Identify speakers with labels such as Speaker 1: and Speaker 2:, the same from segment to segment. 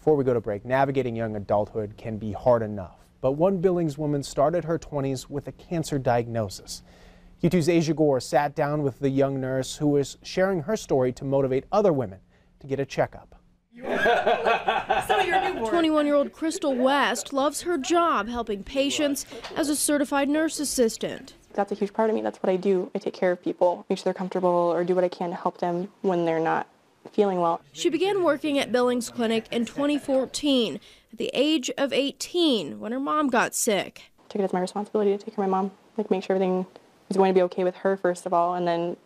Speaker 1: Before we go to break, navigating young adulthood can be hard enough, but one Billings woman started her 20s with a cancer diagnosis. Q2's Asia Gore sat down with the young nurse who is sharing her story to motivate other women to get a checkup.
Speaker 2: 21-year-old Crystal West loves her job helping patients as a certified nurse assistant.
Speaker 3: That's a huge part of me. That's what I do. I take care of people, make sure they're comfortable, or do what I can to help them when they're not feeling well.
Speaker 2: She began working at Billings Clinic in 2014 at the age of 18 when her mom got sick.
Speaker 3: I took it as my responsibility to take care of my mom, make sure everything was going to be okay with her first of all, and then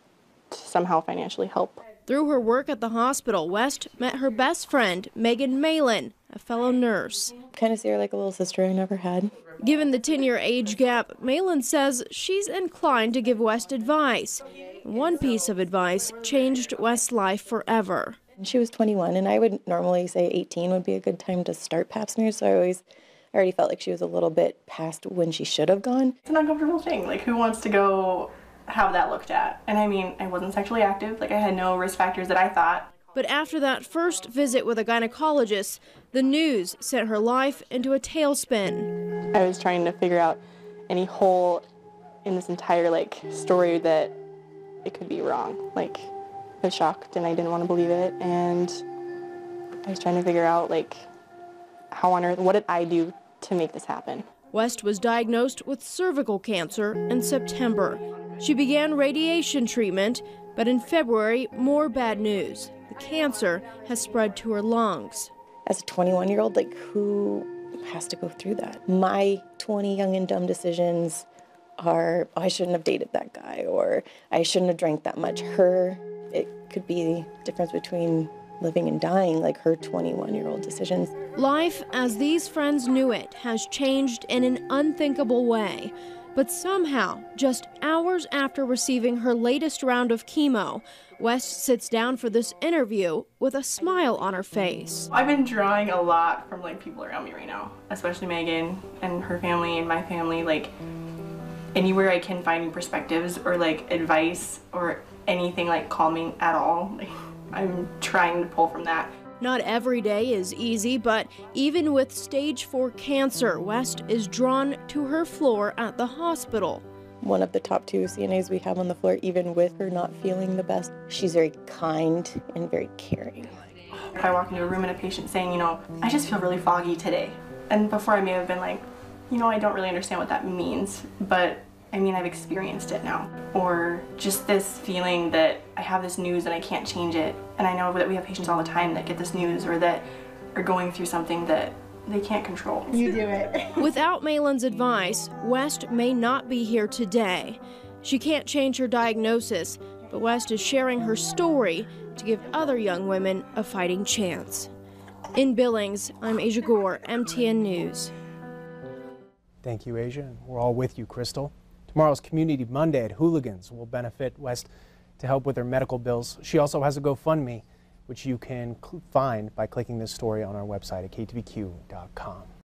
Speaker 3: to somehow financially help.
Speaker 2: Through her work at the hospital, West met her best friend, Megan Malin, a fellow nurse.
Speaker 4: Kind of see her like a little sister I never had.
Speaker 2: Given the 10-year age gap, Malin says she's inclined to give West advice. One piece of advice changed West's life forever.
Speaker 4: She was 21, and I would normally say 18 would be a good time to start pap smears, so I already felt like she was a little bit past when she should have gone.
Speaker 3: It's an uncomfortable thing. Like, who wants to go have that looked at? And I mean, I wasn't sexually active. Like, I had no risk factors that I thought.
Speaker 2: But after that first visit with a gynecologist, the news sent her life into a tailspin.
Speaker 3: I was trying to figure out any hole in this entire, story that it could be wrong. I was shocked and I didn't want to believe it. And I was trying to figure out, how on earth, what did I do to make this happen?
Speaker 2: West was diagnosed with cervical cancer in September. She began radiation treatment, but in February, more bad news. The cancer has spread to her lungs.
Speaker 4: As a 21-year-old, who has to go through that? My 20 young and dumb decisions are, I shouldn't have dated that guy, or I shouldn't have drank that much. It could be the difference between living and dying, her 21-year-old decisions.
Speaker 2: Life, as these friends knew it, has changed in an unthinkable way. But somehow, just hours after receiving her latest round of chemo, West sits down for this interview with a smile on her face.
Speaker 3: I've been drawing a lot from people around me right now, especially Megan and her family and my family. Anywhere I can find new perspectives or advice or anything calming at all, I'm trying to pull from that.
Speaker 2: Not every day is easy, but even with stage 4 cancer, West is drawn to her floor at the hospital.
Speaker 4: One of the top 2 CNAs we have on the floor, even with her not feeling the best. She's very kind and very caring.
Speaker 3: If I walk into a room and a patient saying, I just feel really foggy today. And before I may have been I don't really understand what that means, but I've experienced it now. Or just this feeling that I have this news and I can't change it. And I know that we have patients all the time that get this news or that are going through something that they can't control.
Speaker 4: You do it.
Speaker 2: Without Malin's advice, West may not be here today. She can't change her diagnosis, but West is sharing her story to give other young women a fighting chance. In Billings, I'm Asia Gore, MTN News.
Speaker 1: Thank you, Asia. We're all with you, Crystal. Tomorrow's Community Monday at Hooligans will benefit West to help with her medical bills. She also has a GoFundMe, which you can find by clicking this story on our website at ktvq.com.